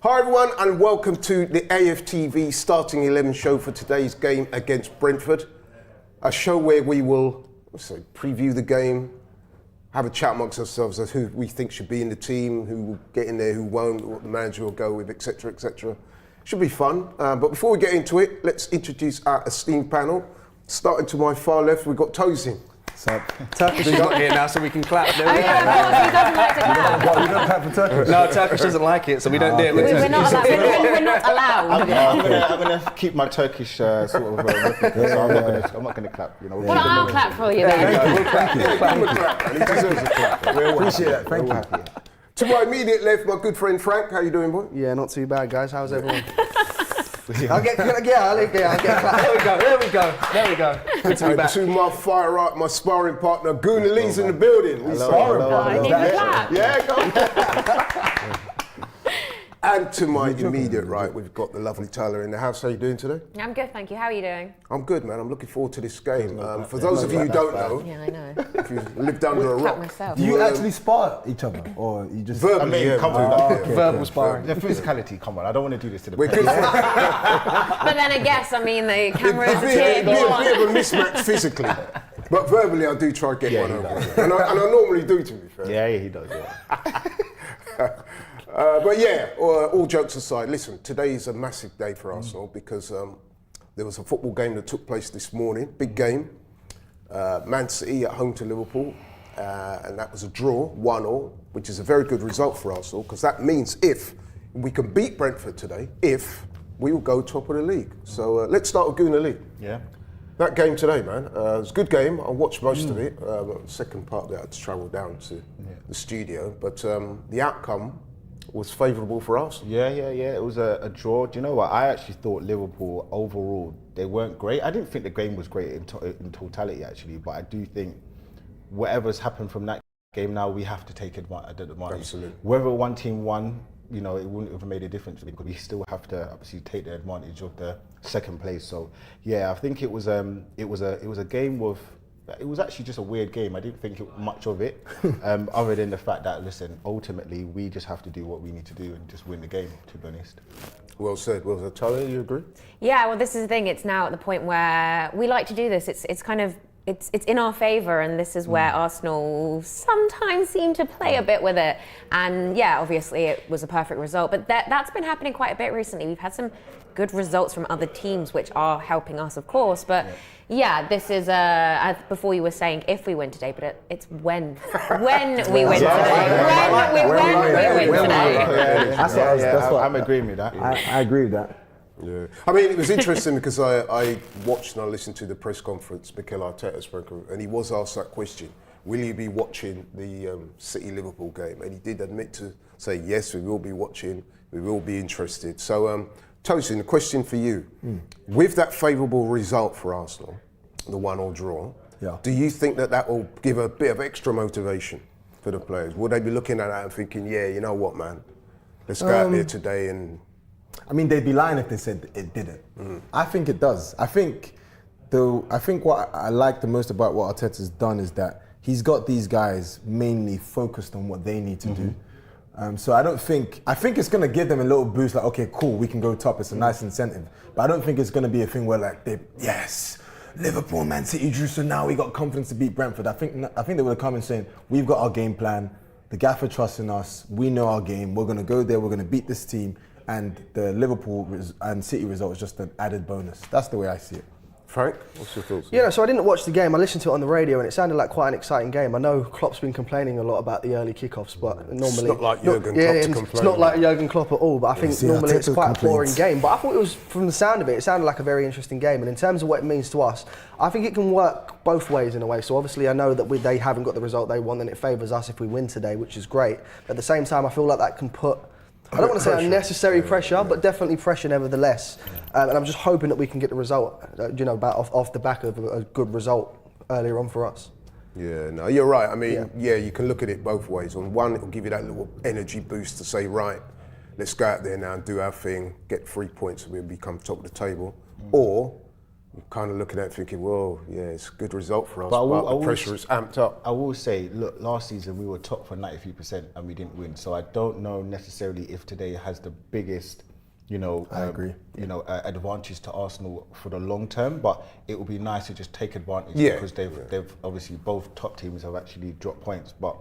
Hi everyone and welcome to the AFTV Starting 11 show for today's game against Brentford. A show where we will preview the game, have a chat amongst ourselves as who we think should be in the team, who will get in there, who won't, what the manager will go with, etc, etc. Should be fun, but before we get into it, let's introduce our esteemed panel. Starting to my far left, we've got Tosin. Turkish is not here now, so we can clap. He doesn't like to clap. Well, you don't clap for Turkish. No, Turkish doesn't like it, so we don't do it with We're not allowed. I'm going to keep my Turkish sort of reference, so I'm not going to clap. You know, Well, I'll clap for you then. We'll clap. He deserves a clap. Appreciate that. Thank you. To my immediate left, my good friend Frank. How you doing, boy? Yeah, not too bad, guys. How's everyone? I'll get a clap. There we go. Good to be back. To my fire right, my sparring partner, Goona Lee's in the building. I need to clap. Yeah, go on. And to my immediate right, we've got the lovely Tyler in the house. How you doing today? I'm good, thank you. How are you doing? I'm good, man. I'm looking forward to this game. For those of you who don't know, Yeah, I know. if you lived under a Clap rock, myself. Do you actually spar each other, or you just verbally, come on. Verbal sparring. The physicality, come on. I don't want to do this to the we're good. But then I guess, the cameras are It'd here. be a bit of a mismatch physically, but verbally I do try to get one over, and I normally do, to be fair. Yeah, he does. Yeah. But yeah, all jokes aside, listen, today is a massive day for Arsenal because there was a football game that took place this morning, big game. Man City at home to Liverpool, and that was a draw, 1-1, which is a very good result for Arsenal because that means if we can beat Brentford today, we will go top of the league. So let's start with Goona Lee. Yeah. That game today, man, it was a good game. I watched most of it. Second part there, I had to travel down to the studio, but the outcome was favourable for us. Yeah. It was a draw. Do you know what? I actually thought Liverpool overall, they weren't great. I didn't think the game was great in totality actually, but I do think whatever's happened from that game now, we have to take advantage. Absolutely. Whether one team won, you know, it wouldn't have made a difference because we still have to obviously take the advantage of the second place. So yeah, I think it was a game with. It was actually just a weird game. I didn't think much of it, other than the fact that, listen, ultimately we just have to do what we need to do and just win the game, to be honest. Well said. Well said. Tyler, you agree? Yeah, well, this is the thing. It's now at the point where we like to do this. It's kind of it's in our favour, and this is where Arsenal sometimes seem to play a bit with it. And yeah, obviously it was a perfect result, but that's been happening quite a bit recently. We've had some good results from other teams, which are helping us, of course. But yeah, this is before you were saying if we win today, but it's when we win today. When we win today. I'm agreeing with that. I agree with that. Yeah. I mean, it was interesting because I watched and I listened to the press conference Mikel Arteta spoke, and he was asked that question: will you be watching the City-Liverpool game? And he did admit to say, yes, we will be watching, we will be interested. So, Tosin, the question for you: with that favourable result for Arsenal, the 1-1 draw, do you think that will give a bit of extra motivation for the players? Would they be looking at that and thinking, yeah, you know what, man, let's go out there today and... I mean, they'd be lying if they said it didn't. I think it does. I think what I like the most about what Arteta's done is that he's got these guys mainly focused on what they need to do. So I think it's going to give them a little boost, like, okay, cool, we can go top, it's a nice incentive. But I don't think it's going to be a thing where like, yes, Liverpool, Man City drew, so now we got confidence to beat Brentford. I think they would have come and saying, we've got our game plan, the gaffer trusts in us, we know our game, we're going to go there, we're going to beat this team, and the Liverpool and City result is just an added bonus. That's the way I see it. Frank, what's your thoughts? Yeah, so I didn't watch the game. I listened to it on the radio, and it sounded like quite an exciting game. I know Klopp's been complaining a lot about the early kickoffs, but normally it's not like Jurgen Klopp to complain. It's not like Jurgen Klopp at all. But I think normally it's quite a boring game. But I thought it was, from the sound of it, it sounded like a very interesting game. And in terms of what it means to us, I think it can work both ways in a way. So obviously, I know that they haven't got the result they want, and it favours us if we win today, which is great. But at the same time, I feel like that can put, I don't want to say unnecessary pressure, but definitely pressure nevertheless. And I'm just hoping that we can get the result, off the back of a good result earlier on for us. Yeah, no, you're right. I mean, yeah, you can look at it both ways. On one, it'll give you that little energy boost to say, right, let's go out there now and do our thing, get 3 points and we'll become top of the table. Or you're kind of looking at it thinking, well, yeah, it's a good result for us, But but the pressure is amped up. I will say, look, last season we were top for 93% and we didn't win. So I don't know necessarily if today has the biggest, I agree. Advantage to Arsenal for the long term, but it would be nice to just take advantage because they've obviously both top teams have actually dropped points. But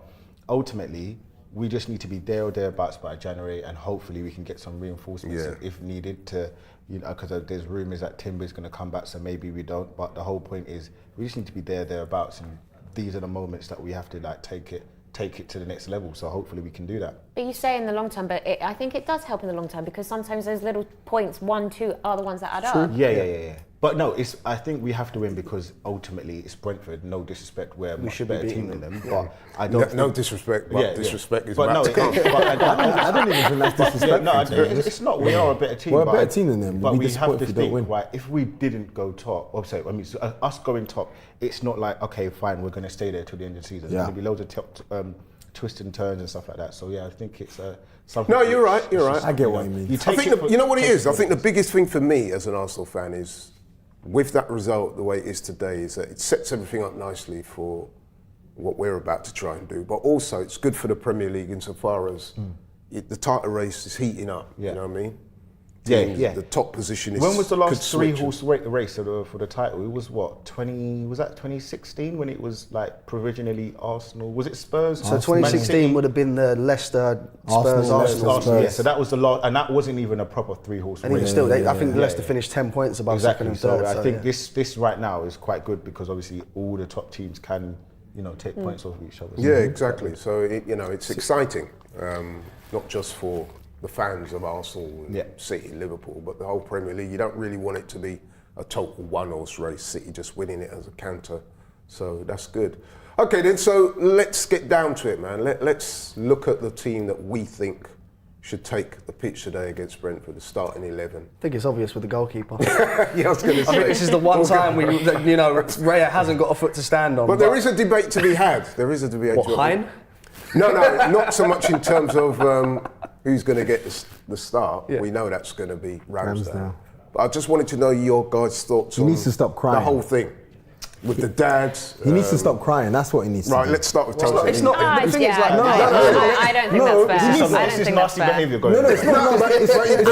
ultimately, we just need to be there or thereabouts by January, and hopefully we can get some reinforcements if needed to, because there's rumours that Timber's going to come back, so maybe we don't. But the whole point is we just need to be thereabouts, and these are the moments that we have to take it to the next level. So hopefully we can do that. But you say in the long term, but I think it does help in the long term because sometimes those little points, 1, 2, are the ones that add up. Yeah. But no, I think we have to win because ultimately it's Brentford. No disrespect, we're a much better team than them. But I don't. No disrespect, but disrespect is about to come. I don't even think that's disrespectful. It's not. We are a better team. We're a better team than them. But we have to think, right, if we didn't go top, us going top, it's not like, okay, fine, we're going to stay there till the end of the season. There's going to be loads of twists and turns and stuff like that. So yeah, I think it's something. No, you're right. You're right. I get what you mean. I think you know what it is. I think the biggest thing for me as an Arsenal fan is, with that result the way it is today, is that it sets everything up nicely for what we're about to try and do. But also, it's good for the Premier League insofar as the title race is heating up. You know what I mean? The top position is. When was the last 3-horse race for the title? It was what, 2016 when it was like provisionally Arsenal? Was it Spurs? So 2016 would have been the Leicester Spurs Arsenal. Yeah, so that was the last, and that wasn't even a proper 3-horse race. And even still, I think Leicester finished 10 points above second and third. So I think this right now is quite good because obviously all the top teams can take points off each other. Yeah, exactly. So it's exciting, not just for the fans of Arsenal, and City, Liverpool, but the whole Premier League. You don't really want it to be a total one-horse race, City just winning it as a counter. So that's good. Okay then, so let's get down to it, man. Let's look at the team that we think should take the pitch today against Brentford, the starting 11. I think it's obvious with the goalkeeper. Yeah, I was going to say. I think this is the one time Raya hasn't got a foot to stand on. But there is a debate to be had. There is a debate. What, Hein? No, not so much in terms of who's going to get the start. We know that's going to be Ramsdale. But I just wanted to know your guys' thoughts on needs to stop crying. The whole thing. With the dads. He needs to stop crying, that's what he needs to do. Right, let's start with Tony. It's not, the thing is like, I don't think that's fair. This is nasty behaviour going on. No, it's not nasty.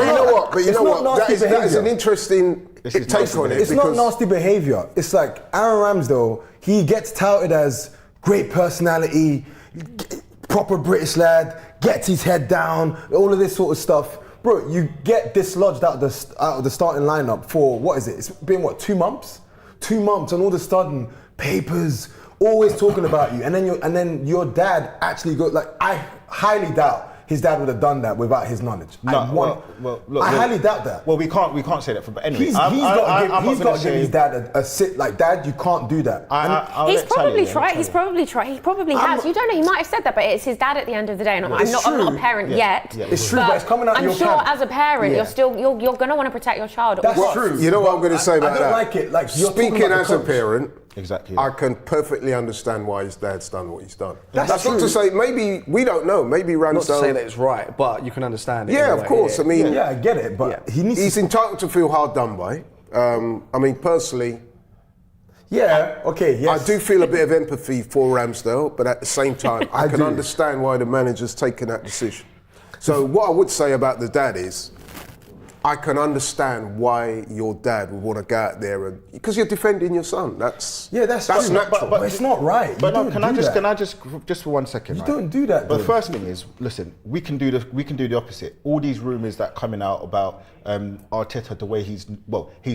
You know what? That is an interesting take on it. It's not nasty behaviour. It's like Aaron Ramsdale, he gets touted as great personality, proper British lad, gets his head down, all of this sort of stuff. Bro, you get dislodged out of the starting lineup for, what is it? It's been, 2 months? 2 months, and all of a sudden, papers always talking about you, and then your dad actually I highly doubt his dad would have done that without his knowledge. Look, I highly doubt that. Well, we can't say that for. But anyway, he's got to give his dad a sit. Like, Dad, you can't do that. He's probably tried. He probably has. You don't know. He might have said that, but it's his dad at the end of the day. And I'm not a parent yet. It's true, but it's coming out of your camp. I'm sure as a parent, you're going to want to protect your child. That's true. You know what I'm going to say about that? I don't like it. Like, speaking as a parent. Exactly. I can perfectly understand why his dad's done what he's done. That's not to say, maybe, we don't know, maybe Ramsdale... Not to say that it's right, but you can understand it. Yeah, of course. I mean... Yeah, I get it, but he's entitled to feel hard done by. I mean, personally... Yeah, okay, yes. I do feel a bit of empathy for Ramsdale, but at the same time, I can understand why the manager's taken that decision. So what I would say about the dad is, I can understand why your dad would want to go out there because you're defending your son. That's true. Natural. But it's not right. But no, can I just for 1 second? You don't do that. But the first thing is, listen, we can do the opposite. All these rumours that coming out about Arteta, the way he's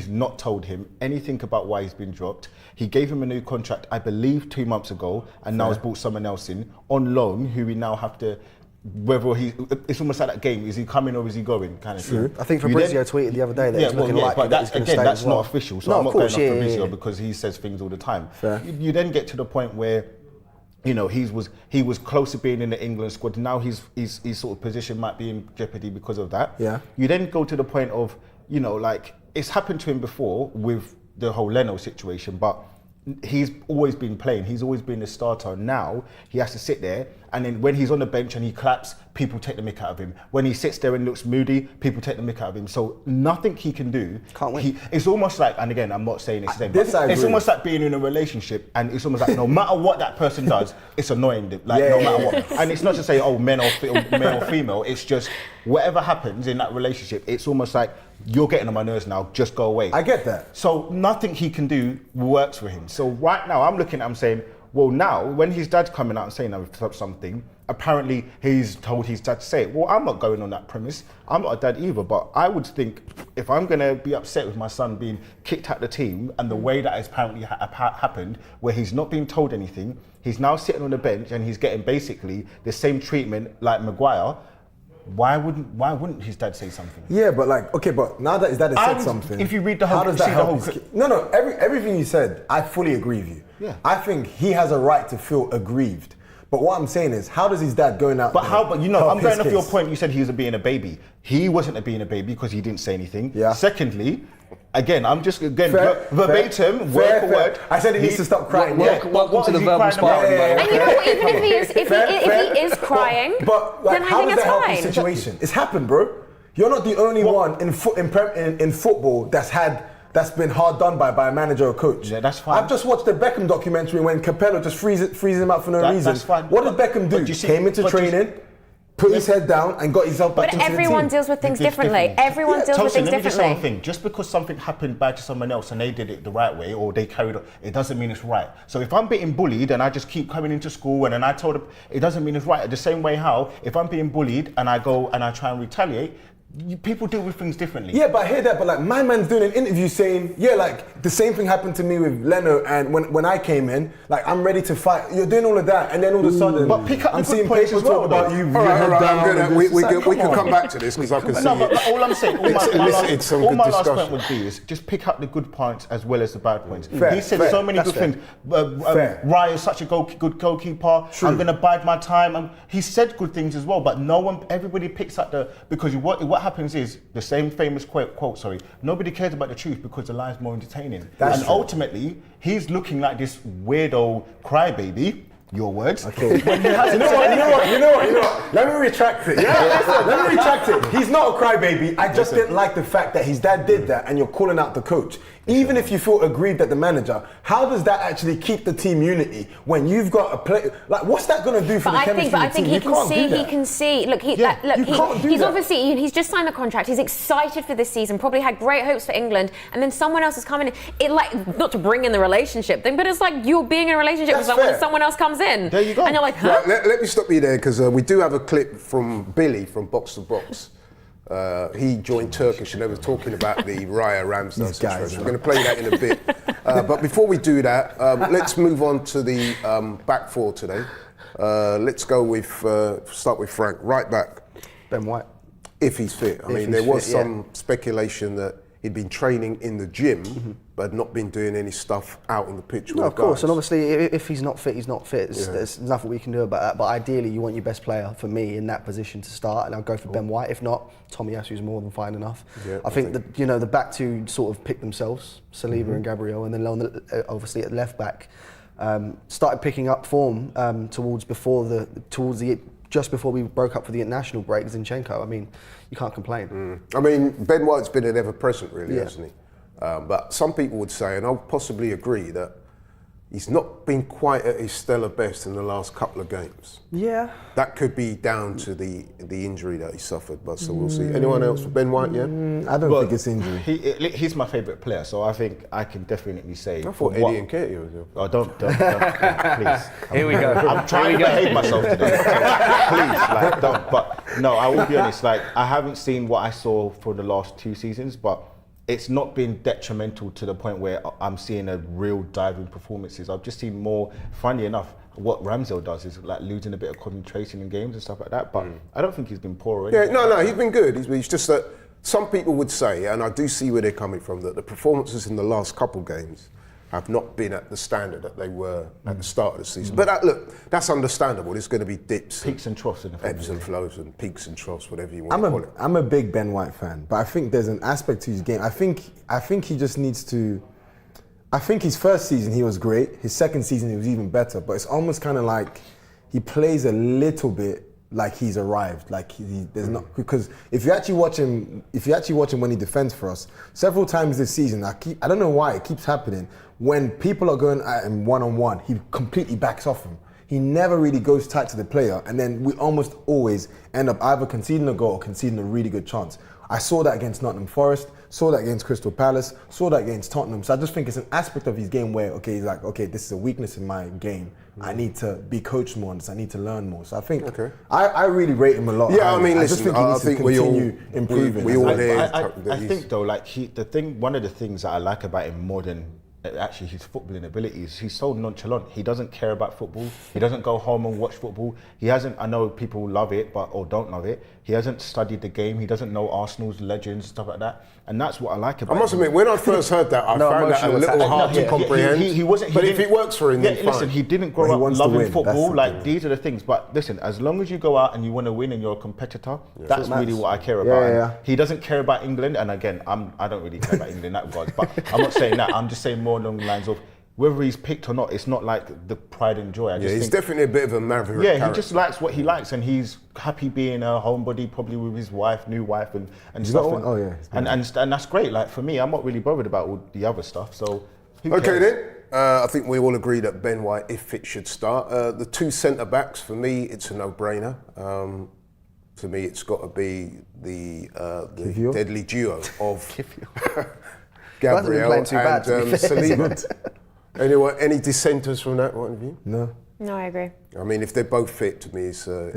not told him anything about why he's been dropped. He gave him a new contract, I believe, 2 months ago, and now has brought someone else in on loan, who we now have to. Whether it's almost like that game, is he coming or is he going, kind of thing. I think Fabrizio tweeted the other day that it's looking like but that's not official, so I'm not going off Fabrizio because he says things all the time. You then get to the point where, he was close to being in the England squad. Now his sort of position might be in jeopardy because of that. Yeah. You then go to the point of, it's happened to him before with the whole Leno situation, but he's always been playing. He's always been the starter. Now he has to sit there and then when he's on the bench and he claps, people take the mick out of him. When he sits there and looks moody, people take the mick out of him. So nothing he can do. Can't win. It's almost like, and again, I'm not saying it's them, This I it's agree. almost like being in a relationship, and it's almost like no matter what that person does, it's annoying them. Like no matter what. And it's not to say, oh, male or female. It's just whatever happens in that relationship. It's almost like you're getting on my nerves now. Just go away. I get that. So nothing he can do works for him. So right now, I'm looking at him saying, well, now when his dad's coming out and saying something, apparently he's told his dad to say it. Well, I'm not going on that premise. I'm not a dad either, but I would think if I'm going to be upset with my son being kicked out the team and the way that has apparently happened, where he's not being told anything, he's now sitting on the bench and he's getting basically the same treatment like Maguire. Why wouldn't his dad say something? Yeah, but like, okay, but now that his dad has said something, if you read the whole, how does that help his whole kid? No, everything you said, I fully agree with you. Yeah. I think he has a right to feel aggrieved. But what I'm saying is, how does his dad going out? But there how? But you know, help I'm going his off your case? point. You said he was being a baby. He wasn't being a baby because he didn't say anything. Yeah. Secondly, again, I'm just Fair, verbatim, word for word. I said he needs to stop crying. Welcome to the is he verbal crying sparring, about? by the way. And you know what? Even if he is crying, But like, then I how think does it's that help his fine. situation? It's happened, bro. You're not the only one in football that's been hard done by a manager or coach. Yeah, that's fine. I've just watched the Beckham documentary when Capello just freezes him out for no reason. That's fine. What did Beckham do? But you see- Came into but you- training, put his head down, and got himself back But into the team. everyone deals with things differently. Everyone deals with Tosin, things let me just say one differently. thing. Just because something happened bad to someone else and they did it the right way or they carried on, it doesn't mean it's right. So if I'm being bullied and I just keep coming into school and then I told them, it doesn't mean it's right. The same way how, if I'm being bullied and I go and I try and retaliate, people deal with things differently. Yeah, but I hear that. But like, my man's doing an interview saying, yeah, like the same thing happened to me with Leno, and when I came in, like I'm ready to fight. You're doing all of that, and then all of a sudden, But pick up the I'm good seeing points people as well, talk about though. you. All right, down, and we this. It's like, can come come on. back to this because I can see No, but it. all I'm saying, It's elicited some all good my last discussion. point would be is just pick up the good points as well as the bad points. Fair, He said fair, so many that's good things. Fair. Raya's such a good goalkeeper. True. I'm going to bide my time. He said good things as well, but everybody picks up because what happens is the same famous quote, nobody cares about the truth because the lie is more entertaining. That's and true. ultimately, he's looking like this weirdo crybaby. Your words. Okay. When he hasn't You know said what? anything. You know what? Let me retract it. Yeah, let me retract it. He's not a crybaby. I just didn't like the fact that his dad did that, and you're calling out the coach. Even if you feel aggrieved at the manager, how does that actually keep the team unity when you've got a play? Like, what's that going to do for the chemistry But I of the think team? he You can can't do see. that. He can see. Look, you can't do he's that. obviously he's just signed the contract. He's excited for this season. Probably had great hopes for England, and then someone else is coming in. It like not to bring in the relationship thing, but it's like you're being in a relationship That's with someone. fair. And someone else comes in. There you go. And you're like, huh? Right, let me stop you there because we do have a clip from Billy from Box to Box. He joined Turkish and they were talking about the Raya Ramsdale These guys, situation. We're going to play that in a bit. But before we do that, let's move on to the back four today. Let's go with, start with Frank, right back, Ben White. if he's fit. I mean, he's there was fit, yeah. some speculation that he'd been training in the gym, but had not been doing any stuff out on the pitch with No, the of course, guys. and obviously, if he's not fit, he's not fit. There's nothing we can do about that. But ideally, you want your best player, for me, in that position to start, and I'll go for Ben White. If not, Tommy Yasu's more than fine enough. Yeah, I think that the back two sort of picked themselves, Saliba and Gabriel, and then on obviously at left back, started picking up form just before we broke up for the international break. Zinchenko. I mean, you can't complain. I mean, Ben White's been an ever-present, really, Yeah. hasn't he? But some people would say, and I'll possibly agree, that he's not been quite at his stellar best in the last couple of games. Yeah. That could be down to the injury that he suffered, but so we'll see. Anyone else for Ben White, yeah? I don't think it's injury. He's my favourite player, so I think I can definitely say. I thought Eddie and Katie was there. Oh, don't, please. Here we go. I'm trying to behave myself today. Please, like, don't. But no, I will be honest. Like, I haven't seen what I saw for the last 2 seasons, but it's not been detrimental to the point where I'm seeing a real dive in performances. I've just seen more. Funny enough, what Ramsdale does is like losing a bit of concentration in games and stuff like that. But I don't think he's been poor or anything. Yeah, no, he's been good. He's just that some people would say, and I do see where they're coming from, that the performances in the last couple games have not been at the standard that they were at the start of the season. But look, that's understandable. There's going to be dips, Peaks and troughs in the ebbs and flows, and peaks and troughs, whatever you want to call it. I'm a big Ben White fan, but I think there's an aspect to his game. I think he just needs to. I think his first season he was great. His second season he was even better. But it's almost kind of like he plays a little bit like he's arrived, like there's not, because if you actually watch him when he defends for us, several times this season, I don't know why it keeps happening. When people are going at him one-on-one, he completely backs off him. He never really goes tight to the player, and then we almost always end up either conceding a goal or conceding a really good chance. I saw that against Nottingham Forest, saw that against Crystal Palace, saw that against Tottenham. So I just think it's an aspect of his game where, okay, he's like, okay, this is a weakness in my game. I need to be coached more on this. I need to learn more. So I think I really rate him a lot. Yeah, I mean, I just think he needs to continue improving. I think though, like one of the things that I like about him more than actually his footballing abilities, he's so nonchalant. He doesn't care about football. He doesn't go home and watch football. He hasn't, I know people love it or don't love it. He hasn't studied the game. He doesn't know Arsenal's legends, stuff like that. And that's what I like about him. I must admit, when I first heard that, I found that a little hard to comprehend. He wasn't. But if it works for him, then listen, fine. he didn't grow up loving football. Like, these are the things. But listen, as long as you go out and you want to win and you're a competitor, that's really what I care about. He doesn't care about England. And again, I don't really care about England in that regard. But I'm not saying that. I'm just saying more along the lines of, whether he's picked or not, it's not like the pride and joy. He's definitely a bit of a maverick. Yeah, he just likes what he likes, and he's happy being a homebody, probably with his new wife, and stuff. And that's great. Like, for me, I'm not really bothered about all the other stuff. So, okay then. I think we all agree that Ben White, if fit, should start. The two centre backs, for me, it's a no-brainer. To me, it's got to be the deadly duo of Gabriel and Saliba. Any dissenters from that point of view? No, I agree. I mean, if they're both fit, to me, it's a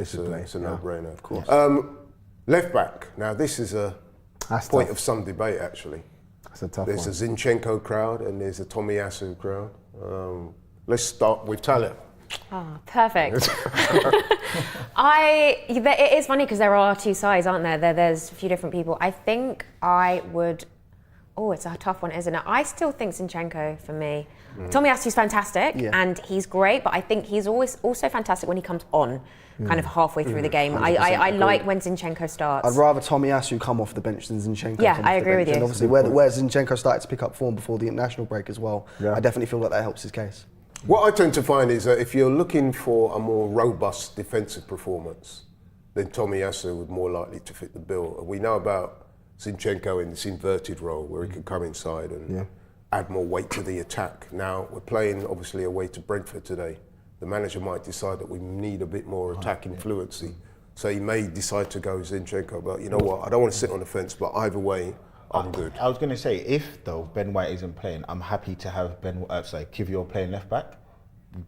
no-brainer. Of course. Left back. Now, this is a point of some debate, actually. That's a tough There's one. a Zinchenko crowd and there's a Tomiyasu crowd. Let's start with Talia. Oh, perfect. It is funny because there are two sides, aren't there? There's a few different people. I think I would... Oh, it's a tough one, isn't it? I still think Zinchenko for me. Tomiyasu's fantastic and he's great, but I think he's always also fantastic when he comes on, kind of halfway through the game. I like when Zinchenko starts. I'd rather Tomiyasu come off the bench than Zinchenko. Yeah, come I off agree the bench. with you. And obviously, where Zinchenko started to pick up form before the international break as well, I definitely feel like that helps his case. What I tend to find is that if you're looking for a more robust defensive performance, then Tomiyasu would more likely to fit the bill. We know about Zinchenko in this inverted role where he can come inside and add more weight to the attack. Now, we're playing obviously away to Brentford today. The manager might decide that we need a bit more attacking fluency. So he may decide to go Zinchenko, but you know what? I don't want to sit on the fence, but either way, I'm good. I was going to say, if though Ben White isn't playing, I'm happy to have Kivior playing left back.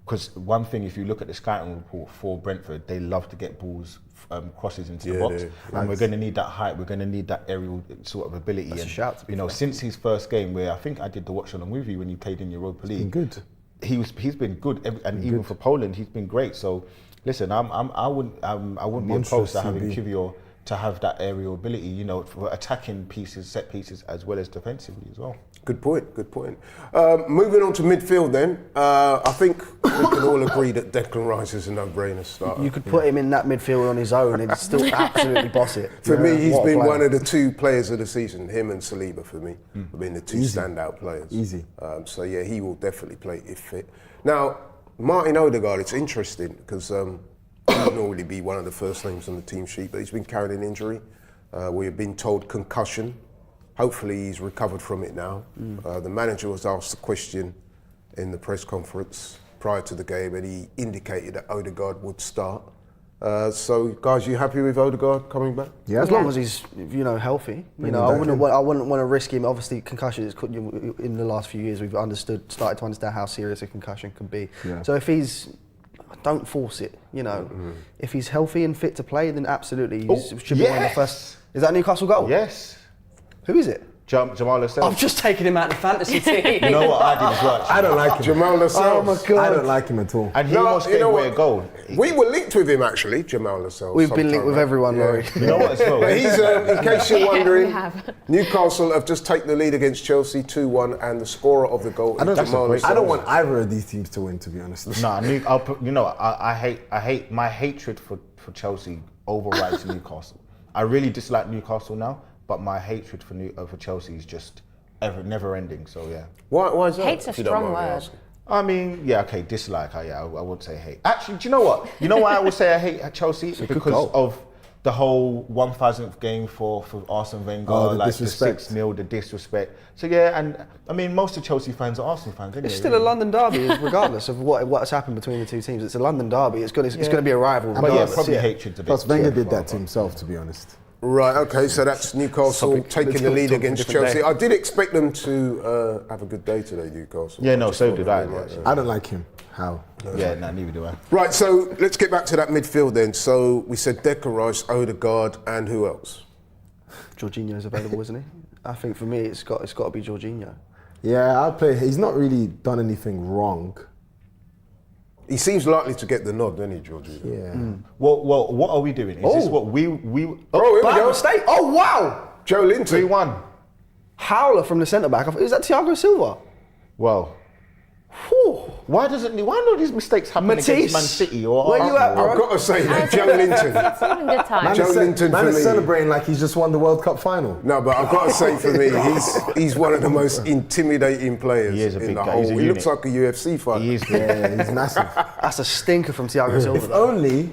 Because one thing, if you look at the scouting report for Brentford, they love to get balls, crosses into the box, and we're going to need that height. We're going to need that aerial sort of ability. That's a shout, to be fair. Since his first game, where I think I did the watch along with you when you played in Europa League, good. He's been good, even for Poland, he's been great. So, listen, I wouldn't be opposed to having Kivior to have that aerial ability, for attacking pieces, set pieces, as well as defensively as well. Good point. Moving on to midfield then, I think we can all agree that Declan Rice is a no-brainer starter. You could put him in that midfield on his own and still absolutely boss it. For me, he's been one of the two players of the season, him and Saliba for me, have been the two standout players. Easy. So yeah, he will definitely play if fit. Now, Martin Odegaard, it's interesting because he would normally be one of the first names on the team sheet, but he's been carrying an injury. We have been told concussion. Hopefully he's recovered from it now. The manager was asked the question in the press conference prior to the game and he indicated that Odegaard would start. So guys, you happy with Odegaard coming back? Yeah, as long as he's healthy. I wouldn't want to risk him. Obviously, concussion in the last few years we've started to understand how serious a concussion can be. Yeah. So if don't force it. If he's healthy and fit to play, then absolutely should be one of the first. Is that a Newcastle goal? Yes. Who is it? Jamal Lascelles. I've just taken him out of the fantasy team. You know what I did as well? I don't like him. Jamal Lascelles. Oh my God. I don't like him at all. And he almost gave away a goal. We were linked with him actually, Jamal Lascelles. We've been linked with everyone, Laurie. You know what as well? But he's, in case you're wondering, we have. Newcastle have just taken the lead against Chelsea 2-1 and the scorer of the goal is Jamal Lascelles. I don't want either of these teams to win, to be honest. I hate my hatred for Chelsea overrides Newcastle. I really dislike Newcastle now, but my hatred for Chelsea is just never ending. So yeah. Why is that? Hate's a strong word. I mean, yeah, okay, dislike. I wouldn't say hate. Actually, do you know what? You know why I would say I hate Chelsea? Because of the whole 1000th game for Arsene Wenger, like the 6-0, the disrespect. So yeah, and I mean, most of Chelsea fans are Arsenal fans anyway. It's still a London derby, regardless of what's happened between the two teams. It's a London derby. It's going to be a rival. But yeah, probably hatred's a bit. Plus, Wenger did that to himself, to be honest. Right, okay, so that's Newcastle taking the lead against Chelsea. I did expect them to have a good day today, Newcastle. Yeah, no, so did I. I don't like him. How? Yeah, no, neither do I. Right, so let's get back to that midfield then. So we said Declan Rice, Odegaard, and who else? Jorginho's available, isn't he? I think for me, it's got to be Jorginho. Yeah, I'll play. He's not really done anything wrong. He seems likely to get the nod, doesn't he, Jorginho? Yeah. Well, what are we doing? Is this what we? Oh, here we go. Mistake. Oh wow! Joe Linton. 3-1. Howler from the centre back. Is that Thiago Silva? Well. Whew. Why do these mistakes happen against Man City or Where you at, bro? I've got to say that Joe Linton. It's having a good time. Joe Linton Man for is me. celebrating like he's just won the World Cup final. No, but I've got to say for me, he's one of the most intimidating players He is a in big the guy. whole. He's a He looks unit. like a UFC fighter. He is. Yeah, he's massive. That's a stinker from Thiago Silva. If only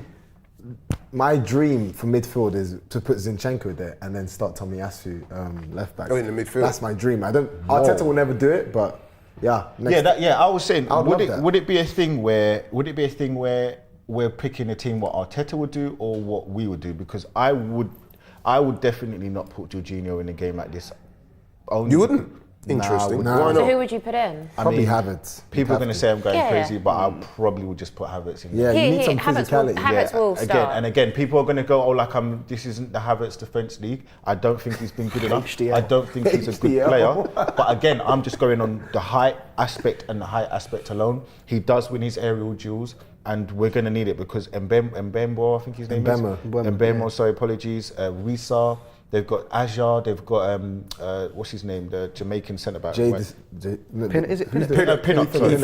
my dream for midfield is to put Zinchenko there and then start Tomiyasu left back. Oh, in the midfield. That's my dream. Arteta will never do it, but yeah. I was saying, I would love that. would it be a thing where we're picking a team what Arteta would do or what we would do? Because I would definitely not put Jorginho in a game like this. You wouldn't? Interesting. Nah, Why So not? who would you put in? Probably Havertz. People are going to say I'm going Yeah. crazy, but I probably would just put Havertz in. Yeah, you need some Havertz physicality. will start. Again, people are going to go, oh, like this isn't the Havertz Defence League. I don't think he's been good enough. HDL. I don't think he's a good HDL. player. But again, I'm just going on the height aspect and the height aspect alone. He does win his aerial duels, and we're going to need it because Mbembo, I think his name is. Mbembo, sorry, apologies. Risa. They've got Ajar, they've got, what's his name, the Jamaican centre-back. Is it Pinnock, sorry.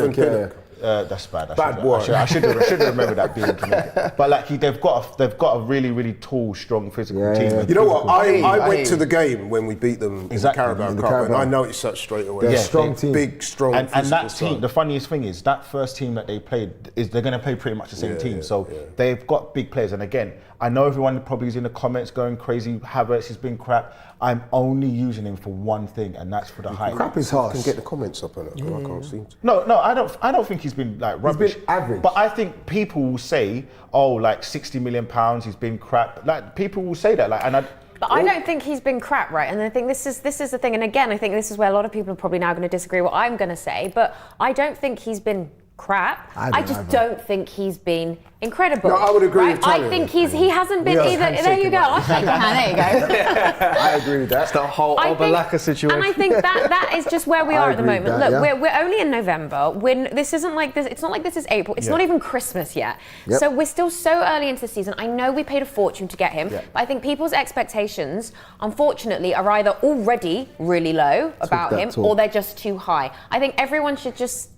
That's bad. I should have remembered that being Jamaican. But like they've got a really, really tall, strong, physical team. Yeah. You know what? I went to the game when we beat them in the Carabao Cup, and I noticed that straight away. They're a strong team. Big, strong, and that side. team, the funniest thing is that first team that they played they're going to play pretty much the same team. So they've got big players. And again, I know everyone probably is in the comments going crazy. Havertz has been crap. I'm only using him for one thing, and that's for the height. Crap is I harsh. can get the comments up on it. I can't seem to. No, I don't think he's been like rubbish. He's been average. But I think people will say, oh, like £60 million, he's been crap. Like people will say that, But I don't think he's been crap, right? And I think this is the thing. And again, I think this is where a lot of people are probably now going to disagree with what I'm going to say. But I don't think he's been crap. I just don't think he's been incredible. No, I would agree with I Talia. think he hasn't been either. There you go. I'll shake your hand. There you go. I agree with that. It's the whole Obalaka situation. And I think that is just where we are at the agree with moment. that, Look, we're only in November. This isn't like this. It's not like this is April. It's not even Christmas yet. Yep. So we're still so early into the season. I know we paid a fortune to get him, but I think people's expectations, unfortunately, are either already really low about him or they're just too high. I think everyone should just.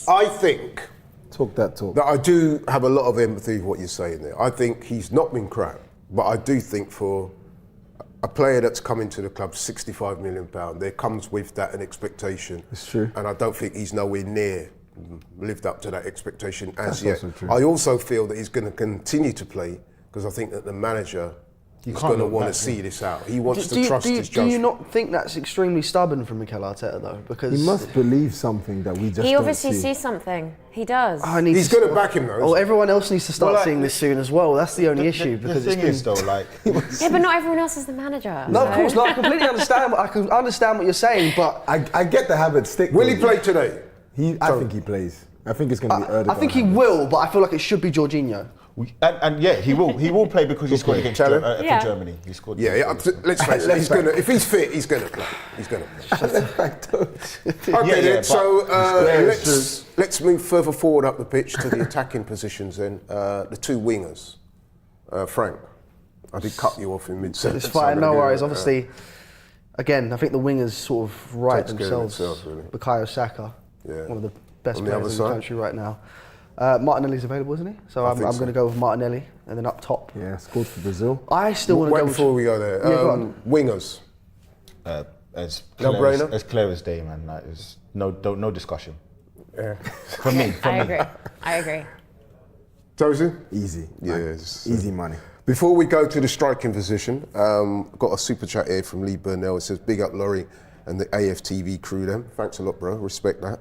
I think Talk that talk. that I do have a lot of empathy for what you're saying there. I think he's not been crap, but I do think for a player that's come into the club, £65 million, there comes with that an expectation. It's true. And I don't think he's nowhere near lived up to that expectation as That's yet. also true. I also feel that he's going to continue to play because I think that the manager is going to want to see this out. He wants to trust his judgment. Do you not think that's extremely stubborn from Mikel Arteta though? Because He must believe something that we just He don't obviously see. sees something. He does. He's going to back him though. Oh, everyone else needs to start Well, seeing this soon as well. That's the only issue because the it's thing been. is though, like Yeah, but not everyone else is the manager. No, so. of course, no, I completely understand. I can understand what you're saying, but I get the habit stick. Will he play today? I think he plays. I think it's going to be Erdogan. I think he will. But I feel like it should be Jorginho. and yeah, he will play because he scored against Challenge? for Germany. He scored. Let's face it. He's going to. If he's fit, he's going to play. He's going to play. Okay, then. So let's move further forward up the pitch to the attacking positions. Then the two wingers. Frank, I did cut you off in mid-sentence. It's fine, no worries. Obviously, again, I think the wingers sort of right Takes care of themselves. themselves, really. Bukayo Saka, one of the best On the players other in the side? country right now. Martinelli's available, isn't he? So I'm think so. going to go with Martinelli, and then up top. Yeah, scored for Brazil. I still want to Wait go before with. we go there. go on. Wingers. As No brainer? as clear as day, man. That is no discussion. For me. I agree. Tosin? Easy. Yes. Easy money. Before we go to the striking position, got a super chat here from Lee Burnell. It says, big up Laurie and the AFTV crew then. Thanks a lot, bro. Respect that.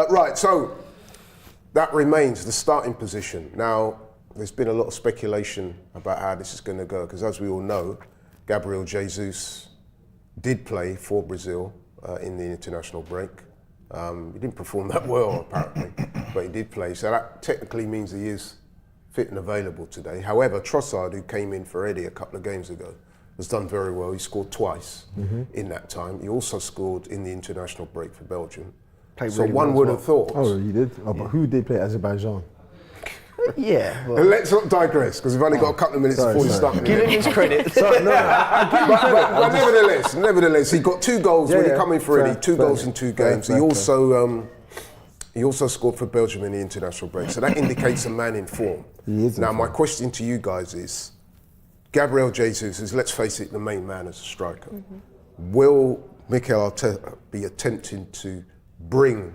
Right, so that remains the starting position. Now, there's been a lot of speculation about how this is going to go, because as we all know, Gabriel Jesus did play for Brazil in the international break. He didn't perform that well, apparently, but he did play. So that technically means he is fit and available today. However, Trossard, who came in for Eddie a couple of games ago, has done very well. He scored twice in that time. He also scored in the international break for Belgium. So really one would have thought. Oh, he did? Oh, but who did play Azerbaijan? Yeah. Well, And let's not digress, because we've only got a couple of minutes before we start. give him his credit. But nevertheless, he got 2 goals when he came in for Eddie. 2 goals in 2 games. He also scored for Belgium in the international break. So that indicates a man in form. He is in now, form. my question to you guys is, Gabriel Jesus is, let's face it, the main man as a striker. Will Mikel Arteta be attempting to bring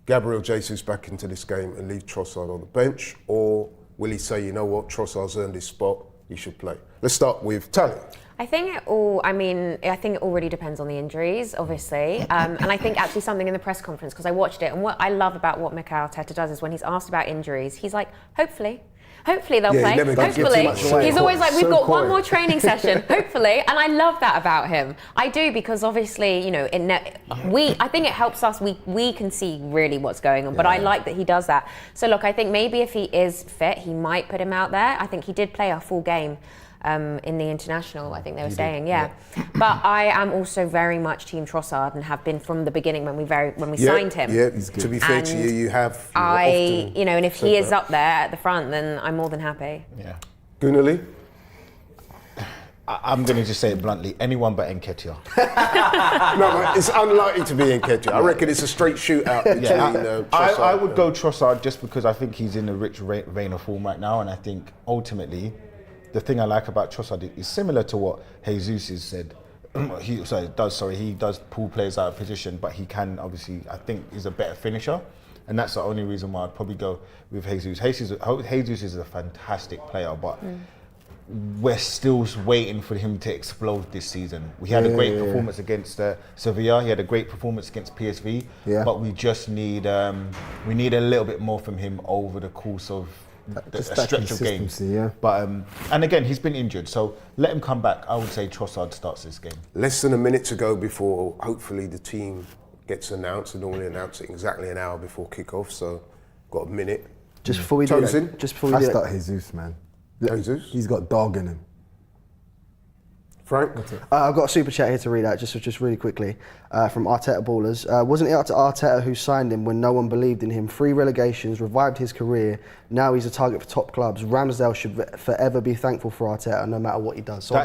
Gabriel Jesus back into this game and leave Trossard on the bench, or will he say, you know what, Trossard's earned his spot, he should play? Let's start with Talia. I think it all really depends on the injuries, obviously. And I think actually something in the press conference, because I watched it, and what I love about what Mikel Arteta does is when he's asked about injuries, he's like, hopefully they'll play. Hopefully. He's always like, we've got one more training session, hopefully. And I love that about him. I do, because obviously, you know, I think it helps us. We can see really what's going on, but I like that he does that. So look, I think maybe if he is fit, he might put him out there. I think he did play a full game in the international, I think they were saying, But I am also very much Team Trossard, and have been from the beginning when we signed him. Yeah, to be fair to you, you have. And if he is up there at the front, then I'm more than happy. Yeah. Gunali? I'm going to just say it bluntly, anyone but Nketiah. No, but it's unlikely to be Nketiah. I reckon it's a straight shootout between Trossard. I would go Trossard just because I think he's in a rich vein of form right now, and I think ultimately the thing I like about Trossard is similar to what Jesus has said. He does pull players out of position, but he can obviously, I think, is a better finisher, and that's the only reason why I'd probably go with Jesus. Jesus is a fantastic player, but we're still waiting for him to explode this season. We had a great performance against Sevilla. He had a great performance against PSV, but we just need a little bit more from him over the course of a stretch of games. But and again, he's been injured, so let him come back. I would say Trossard starts this game. Less than a minute to go before hopefully the team gets announced. They normally announce it exactly an hour before kick-off, so got a minute. Just before we do that, I start Jesus, man. Jesus? He's got dog in him. Frank? I've got a super chat here to read out, just really quickly, from Arteta Ballers. Wasn't it Arteta who signed him when no one believed in him? 3 relegations, revived his career. Now he's a target for top clubs. Ramsdale should forever be thankful for Arteta, no matter what he does. So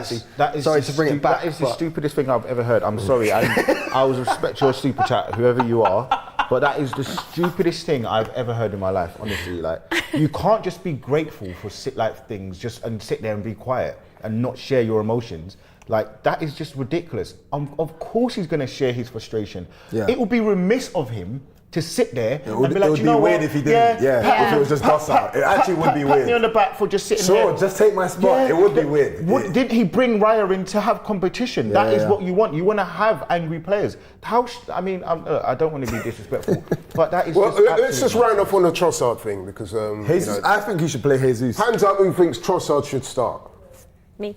sorry to bring it back. That is the stupidest thing I've ever heard. I'm sorry. I will respect your super chat, whoever you are, but that is the stupidest thing I've ever heard in my life. Honestly, like, you can't just be grateful for things and sit there and be quiet and not share your emotions. Like, that is just ridiculous. Of course he's going to share his frustration. It would be remiss of him to sit there and be like, it would be weird if he didn't. If it was just docile. It actually would be weird. Pat me on the back for just sitting there. Sure, just take my spot. It would be weird. Didn't he bring Raya in to have competition? That is what you want. You want to have angry players. I don't want to be disrespectful, but that is let's just round off on the Trossard thing, because Jesus, I think he should play Jesus. Hands up who thinks Trossard should start. Me.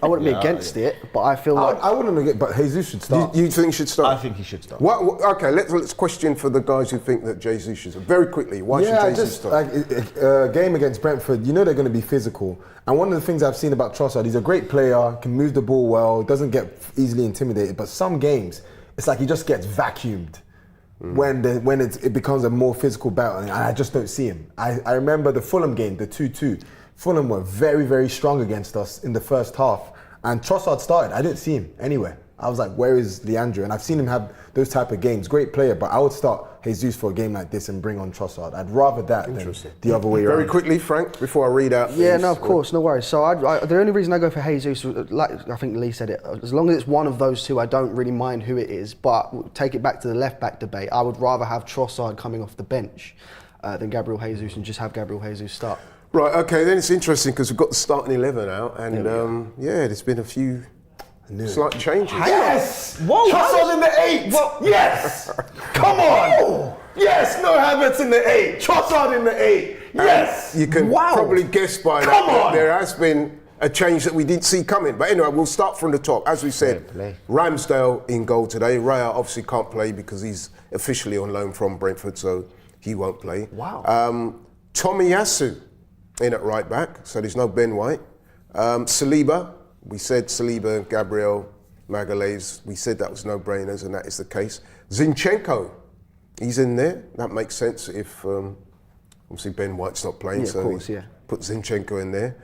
I wouldn't be against it, but I feel like I wouldn't get. But Jesus should start. You think he should start? I think he should start. Okay, let's question for the guys who think that Jesus should start. Very quickly, why should Jesus start? Like, game against Brentford, you know they're going to be physical. And one of the things I've seen about Trossard, he's a great player, can move the ball well, doesn't get easily intimidated. But some games, it's like he just gets vacuumed when it becomes a more physical battle, and I just don't see him. I remember the Fulham game, the 2-2. Fulham were very, very strong against us in the first half. And Trossard started. I didn't see him anywhere. I was like, where is Leandro? And I've seen him have those type of games. Great player, but I would start Jesus for a game like this and bring on Trossard. I'd rather that than the other way around. Very quickly, Frank, before I read out. Yeah, no, of course, no worries. So the only reason I go for Jesus, like I think Lee said it, as long as it's one of those two, I don't really mind who it is. But take it back to the left-back debate, I would rather have Trossard coming off the bench than Gabriel Jesus and just have Gabriel Jesus start. Right, okay, then it's interesting because we've got the starting 11 out and there's been a few slight changes. Yes! Whoa, Trossard in the 8! Well, yes! Come on! Yes, no Havertz in the 8! Trossard in the 8! Yes! You can probably guess by that there has been a change that we didn't see coming. But anyway, we'll start from the top. As we said, Ramsdale in goal today. Raya obviously can't play because he's officially on loan from Brentford, so he won't play. Wow. Tomiyasu in at right back, so there's no Ben White. Saliba, we said Saliba, Gabriel, Magalhaes, we said that was no-brainers, and that is the case. Zinchenko, he's in there. That makes sense if obviously Ben White's not playing, so put Zinchenko in there.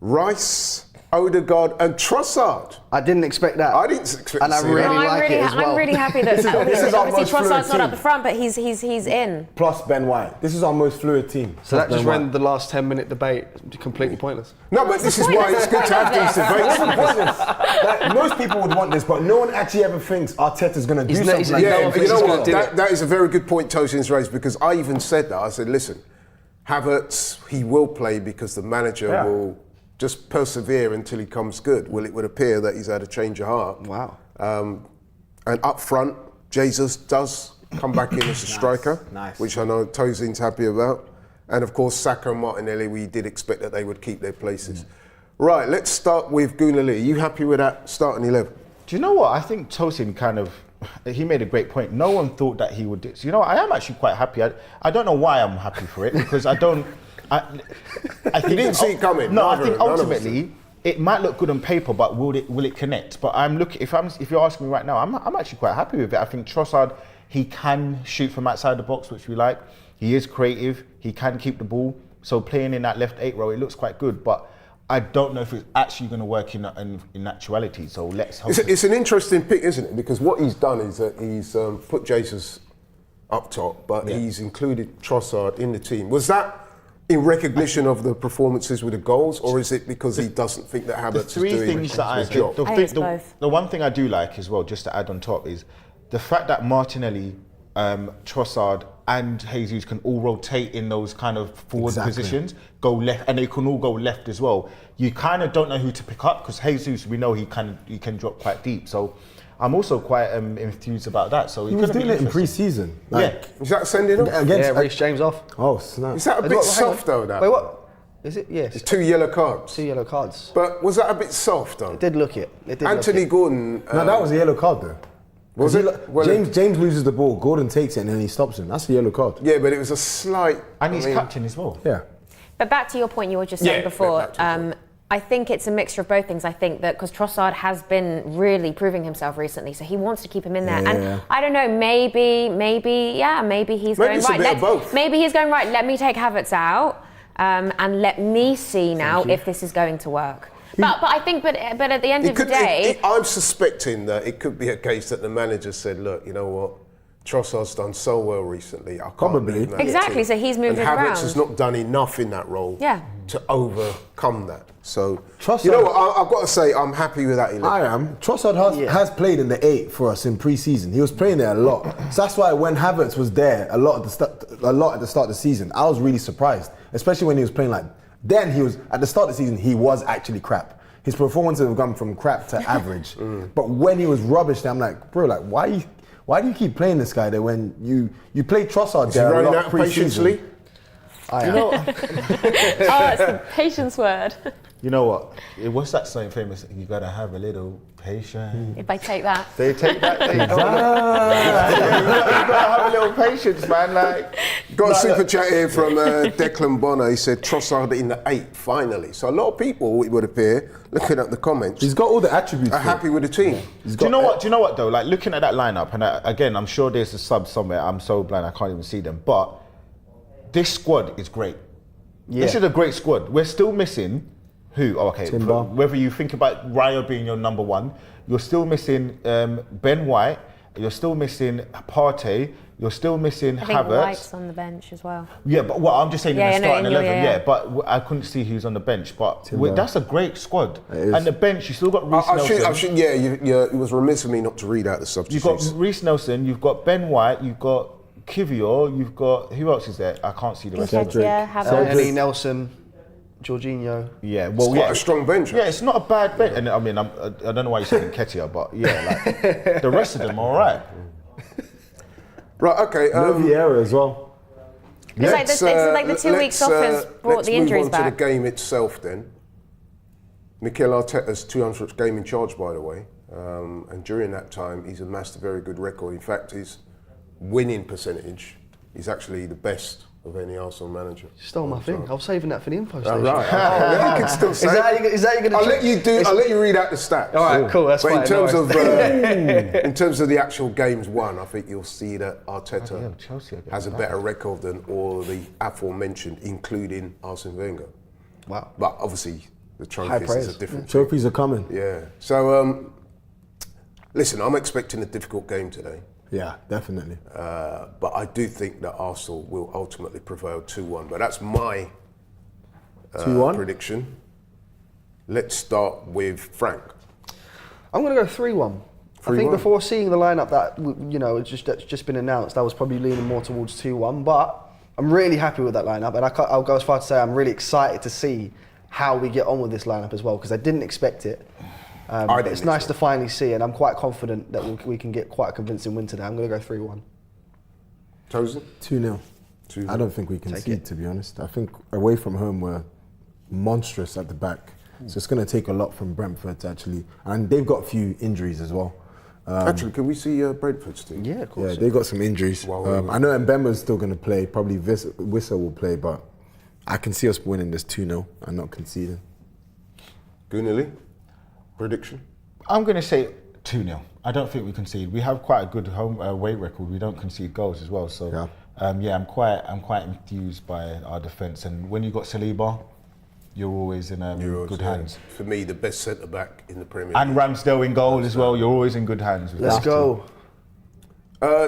Rice, Odegaard and Trossard. I didn't expect that. I didn't expect and to I see really that. like it as well. I'm really happy that obviously Trossard's not team. at the front, but he's in. Plus Ben White. This is our most fluid team. So that just rendered the last 10-minute debate completely pointless. No, but this is why it's good to have these debates. Like, most people would want this, but no one actually ever thinks Arteta's going to do something like Yeah, that. you know what? That is a very good point Tosin's raised, because I even said that. I said, listen, Havertz, he will play because the manager will just persevere until he comes good. Well, it would appear that he's had a change of heart. Wow. And up front, Jesus does come back in as a striker, which I know Tosin's happy about. And of course, Saka and Martinelli, we did expect that they would keep their places. Right, let's start with Gunali. Are you happy with that starting 11? Do you know what? I think Tosin he made a great point. No one thought that he would do it. So, you know, I am actually quite happy. I don't know why I'm happy for it, because I think you didn't see it coming. No, I think ultimately it might look good on paper, but will it connect? But if you're asking me right now, I'm actually quite happy with it. I think Trossard, he can shoot from outside the box, which we like. He is creative. He can keep the ball. So playing in that left 8 row, it looks quite good. But I don't know if it's actually going to work in actuality. So let's hope. It's an interesting pick, isn't it? Because what he's done is that he's put Jesus up top, but he's included Trossard in the team. Was that in recognition of the performances with the goals, or is it because he doesn't think that Havertz is doing his job? The one thing I do like as well, just to add on top, is the fact that Martinelli, Trossard and Jesus can all rotate in those kind of forward positions, go left, and they can all go left as well. You kind of don't know who to pick up, because Jesus, we know he can drop quite deep. So I'm also quite enthused about that. So he was doing it in pre-season. Is that sending off? Reece James off. Oh, snap. Is that a bit soft though? That. Wait, what? Is it? Yes. It's 2 yellow cards. 2 yellow cards. But was that a bit soft though? It did look it. Anthony Gordon. No, that was a yellow card though. Was it? James loses the ball, Gordon takes it and then he stops him. That's a yellow card. Yeah, but it was a slight. And he's captain as well. Yeah. But back to your point you were just saying before, I think it's a mixture of both things. I think that because Trossard has been really proving himself recently, so he wants to keep him in there. And I don't know, maybe he's going right. Maybe he's going right. Let me take Havertz out and let me see now if this is going to work. But I think, but at the end of the day, I'm suspecting that it could be a case that the manager said, look, you know what, Trossard's done so well recently. I can't leave that exactly. team. So he's moved and around. Havertz has not done enough in that role to overcome that. So Trossard, you know what, I've got to say, I'm happy with that 11. I am. Trossard has played in the 8 for us in pre-season. He was playing there a lot. So that's why when Havertz was there a lot at the start of the season, I was really surprised, especially when he was playing like. Then he was at the start of the season. He was actually crap. His performances have gone from crap to average. But when he was rubbish, I'm like, bro, like why do you keep playing this guy there when you play Trossard there a lot pre-season? You know, it's the patience word. You know what? What's that saying famous? You gotta have a little patience. If I take that. They take that. You gotta have a little patience, man. Like, got a super chat here from Declan Bonner. He said Trossard in the 8 finally. So a lot of people, it would appear, looking at the comments, he's got all the attributes. Are happy with the team. Do you know what though? Like looking at that lineup, and again, I'm sure there's a sub somewhere. I'm so blind I can't even see them. But this squad is great. This is a great squad. We're still missing Who? Oh, okay. Timber. Whether you think about Raya being your number one, you're still missing Ben White. You're still missing Partey. You're still missing I think Havertz. White's on the bench as well. Yeah, but I'm just saying Yeah, in the starting 11. yeah. Yeah, but I couldn't see who's on the bench. But Timber. that's a great squad. It is. And the bench, you still got Reece Nelson. It was remiss of me not to read out the You've got substitutes. Reece Nelson. You've got Ben White. You've got Kivior. You've got who else is there? I can't see the rest of them. Nketiah, Havertz. Eddie Nelson, Jorginho. Yeah, well, Quite a strong bench. Yeah, it's not a bad bench. And I mean, I don't know why you said Nketiah, but yeah, like the rest of them are all right. Right, okay. No Vieira as well. It's like the 2 weeks off has brought the injuries let's move on back. to the game itself then. Mikel Arteta's 200th game in charge, by the way. And during that time, he's amassed a very good record. In fact, his winning percentage is actually the best of any Arsenal manager. You stole my thing. I was saving that for the info station. Right. Yeah, you can still say. Is that you're going to I'll let you read out the stats. All right, cool. That's but fine. in terms of in terms of the actual games won, I think you'll see that Arteta has a better record than all the aforementioned, including Arsene Wenger. Wow. But obviously, the High trophies praise. is a different. Trophies are coming. Yeah. So, listen, I'm expecting a difficult game today. Yeah, definitely. But I do think that Arsenal will ultimately prevail 2-1. But that's my 2-1 prediction. Let's start with Frank. I'm going to go 3-1. I think 3-1. before seeing the lineup that's just been announced, I was probably leaning more towards 2-1. But I'm really happy with that lineup, and I'll go as far to say I'm really excited to see how we get on with this lineup as well, because I didn't expect it. It's nice to finally see, and I'm quite confident that we can get quite a convincing win today. I'm going to go 3-1. Tozen? 2-0. 2-0. I don't think we can Take concede, it. to be honest. I think away from home we're monstrous at the back. So it's going to take a lot from Brentford actually. And they've got a few injuries as well. Actually, can we see Brentford's team? Yeah, of course. Yeah, they've got some injuries. Wow. I know Mbemba's still going to play. Probably Wissa will play, but I can see us winning this 2-0 and not conceding. Gunilly, prediction? I'm going to say 2-0. I don't think we concede. We have quite a good home away record. We don't concede goals as well. So I'm quite enthused by our defence. And when you got Saliba, you're always in good hands. For me, the best centre back in the Premier League. And Ramsdale in goal as well. You're always in good hands. with Let's that. go.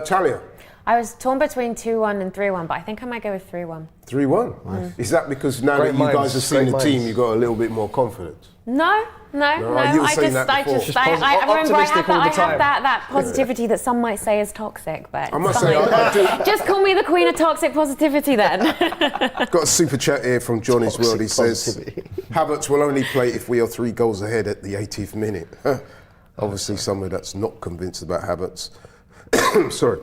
Talia, I was torn between 2-1 and 3-1, but I think I might go with 3-1. 3-1. Nice. Is that because now Great that you guys minds, have seen the great team, minds. you've got a little bit more confidence? No. you were saying that before. I remember I Optimistic all the have time. that positivity that some might say is toxic, but I must it's say, fine. I do. Just call me the queen of toxic positivity then. Got a super chat here from Johnny's Toxic World. He says, positivity. Havertz will only play if we are 3 goals ahead at the 80th minute. Obviously, someone that's not convinced about Havertz. Sorry.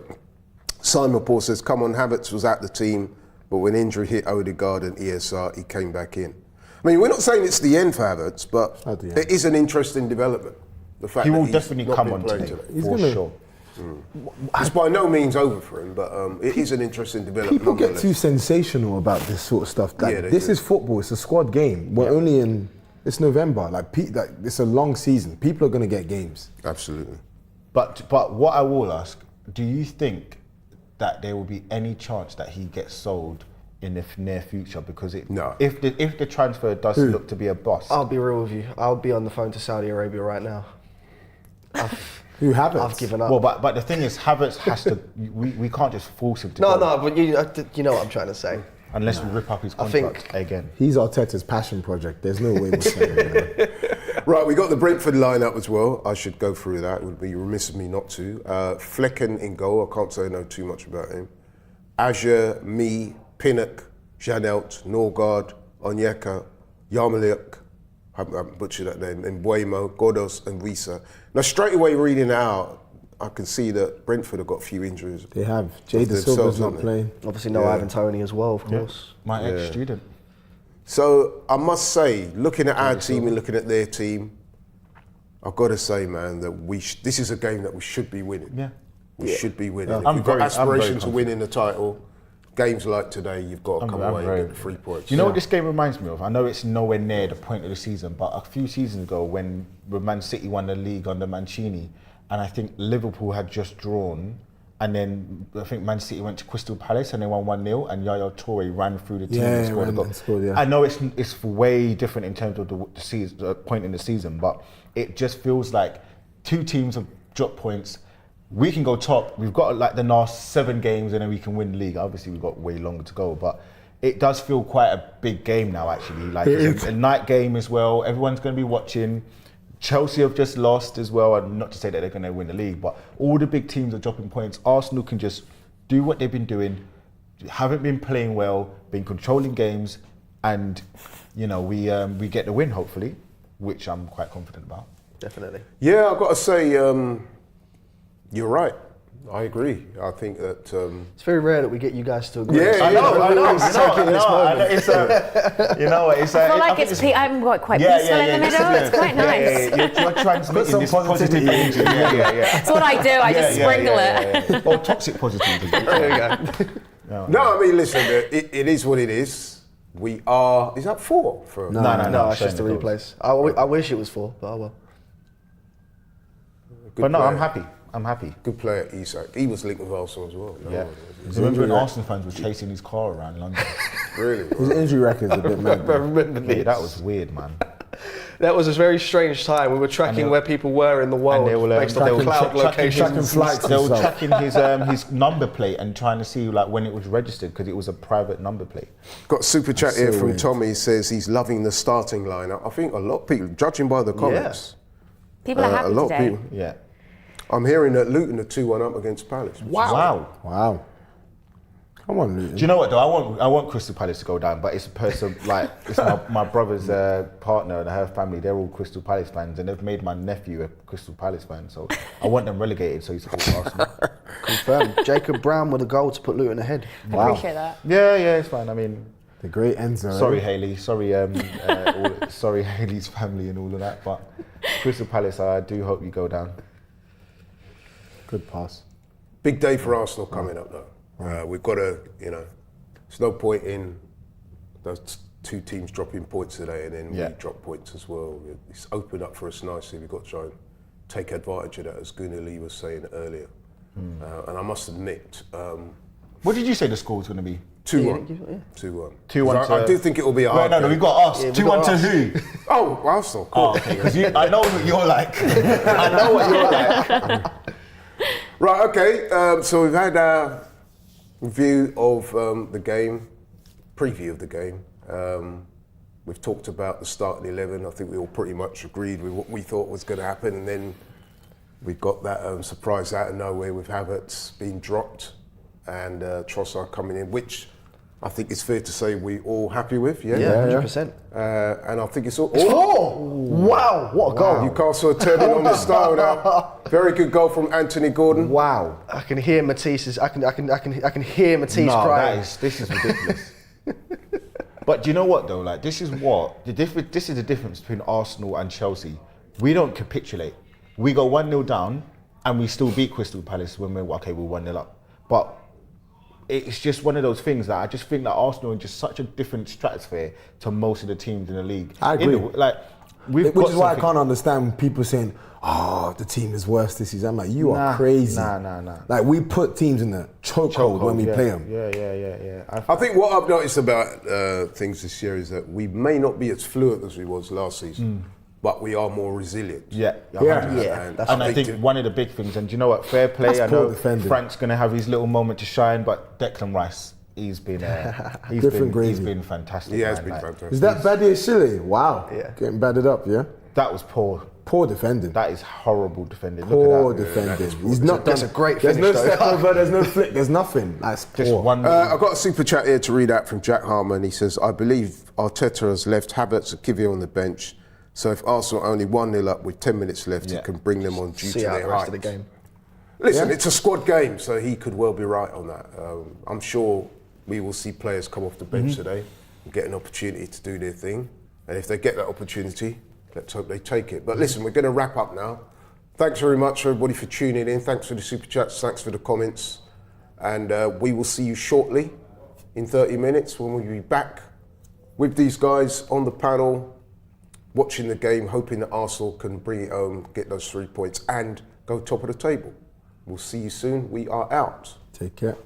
Simon Paul says, come on, Havertz was out the team, but when injury hit Odegaard and ESR, he came back in. I mean, we're not saying it's the end for Havertz, but Not the end. it is an interesting development. The fact He that will he's definitely not come been on playing today, He's for gonna- sure. It's by no means over for him, but it is an interesting development. People get nonetheless. too sensational about this sort of stuff. Like, Yeah, they this do. is football. It's a squad game. We're only in. It's November. Like it's a long season. People are going to get games. Absolutely. But what I will ask, do you think that there will be any chance that he gets sold in the near future? Because No. if the transfer does look to be a bust, I'll be real with you. I'll be on the phone to Saudi Arabia right now. Who haven't? I've given up. well, but the thing is, Havertz has to. We can't just force him to No, go but you know what I'm trying to say. unless we rip up his I think- contract again. He's Arteta's passion project. There's no way we're selling him. Right, we got the Brentford lineup as well. I should go through that. It would be remiss of me not to. Flecken in goal. I can't say I know too much about him. Azure, me, Pinnock, Janelt, Norgard, Onyeka, Yarmolenko, I haven't butchered that name, and Mbuemo, Godos, and Wissa. Now, straight away reading it out, I can see that Brentford have got a few injuries. They have. Jada Themselves, Silva's not haven't they? playing. Obviously, no Yeah. Ivan Toney as well, of course. My ex-student. So I must say, looking at our team and looking at their team, I've got to say, man, that this is a game that we should be winning. Yeah. We should be winning. If I'm we've got very aspirations of confident. winning the title, games like today, you've got to I'm come very- away and get the 3 points. Do you know what this game reminds me of? I know it's nowhere near the point of the season, but a few seasons ago when Man City won the league under Mancini, and I think Liverpool had just drawn and then I think Man City went to Crystal Palace and they won 1-0, and Yaya Toure ran through the team and scored a goal. I know it's way different in terms of the season, point in the season, but it just feels like two teams have dropped points. We can go top. We've got like the last 7 games and then we can win the league. Obviously, we've got way longer to go, but it does feel quite a big game now, actually. Like it's a night game as well. Everyone's going to be watching. Chelsea have just lost as well, and not to say that they're going to win the league, but all the big teams are dropping points. Arsenal can just do what they've been doing, haven't been playing well, been controlling games, and we get the win hopefully, which I'm quite confident about. Definitely. Yeah, I've got to say, you're right. I agree. I think that it's very rare that we get you guys to agree. Yeah, I know. I'm quite peaceful in the middle. It's quite nice. You're transmitting this positive energy. That's what I do. I just sprinkle it. Or toxic positivity. There we go. No, I mean, listen, it is what it is. We are. Is that 4? No, it's just a replace. I wish it was 4, but oh well. But no, I'm happy. I'm happy. Good player, Isak. He was linked with Arsenal as well. Yeah. Remember when Arsenal fans were chasing his car around London? Really? His injury record's a bit mad. I remember this. Yeah, that was weird, man. That was a very strange time. We were tracking where people were in the world based on cloud locations. They were tracking his number plate and trying to see like when it was registered because it was a private number plate. Got a super chat here from Tommy. He says he's loving the starting lineup. I think a lot of people, judging by the comments, people are happy a lot today. of people. Yeah. I'm hearing that Luton are 2-1 up against Palace. Wow. Come on, Luton. Do you know what though? I want Crystal Palace to go down, but it's a person like it's my brother's partner and her family. They're all Crystal Palace fans, and they've made my nephew a Crystal Palace fan. So I want them relegated, so he supports Arsenal. Confirmed. Jacob Brown with a goal to put Luton ahead. I appreciate that. Yeah, it's fine. I mean, the great Enzo. Sorry, Hayley. Sorry, sorry, Hayley's family and all of that. But Crystal Palace, I do hope you go down. Good pass. Big day for Arsenal coming up though. We've got to, there's no point in those two teams dropping points today and then we drop points as well. It's opened up for us nicely. We've got to try and take advantage of that, as Gunnar Lee was saying earlier. And I must admit... what did you say the score was going to be? 2-1. 2-1. 2-1. I do think it will be a hard no, we've got us. 2-1 to who? Oh, Arsenal. Cool. Oh, okay. Because I know what you're like. I know what you're like. Right, okay. So we've had our review of the game, preview of the game. We've talked about the starting 11. I think we all pretty much agreed with what we thought was going to happen, and then we've got that surprise out of nowhere with Havertz being dropped and Trossard coming in, which I think it's fair to say we're all happy with. Yeah, 100%. And I think it's all. Wow, what a goal! Newcastle are turning on the style now. Very good goal from Anthony Gordon. Wow! I can hear Matisse's. I can hear Matisse crying. This is ridiculous. But do you know what though? Like this is the difference between Arsenal and Chelsea. We don't capitulate. We go 1-0 down, and we still beat Crystal Palace when we're 1-0 up. But it's just one of those things that I just think that Arsenal are just such a different stratosphere to most of the teams in the league. I agree. Which is why I can't understand people saying, "Oh, the team is worse this season." I'm like, you are crazy. Nah. Like we put teams in the chokehold when we play them. Yeah. I think what I've noticed about things this year is that we may not be as fluent as we was last season. But we are more resilient. Yeah. And I think one of the big things, and do you know what, fair play, I know defending. Frank's going to have his little moment to shine, but Declan Rice, he's been fantastic. He has been fantastic. Is that Badiashile? Wow. Yeah. Getting battered up, yeah? That was poor. Poor defending. That is horrible defending. Poor Look at that. defending. He's not. That's a great There's finish. no step over. There's no flick. There's nothing. That's Just poor. one. I've got a super chat here to read out from Jack Harmon. He says, I believe Arteta has left Havertz and Kivio on the bench. So if Arsenal are only 1-0 up with 10 minutes left, he can bring them on due to their the rest height. of the game. Listen, it's a squad game, so he could well be right on that. I'm sure we will see players come off the bench today and get an opportunity to do their thing. And if they get that opportunity, let's hope they take it. But listen, we're going to wrap up now. Thanks very much, everybody, for tuning in. Thanks for the super chats. Thanks for the comments. And we will see you shortly in 30 minutes when we'll be back with these guys on the panel, watching the game, hoping that Arsenal can bring it home, get those 3 points and go top of the table. We'll see you soon. We are out. Take care.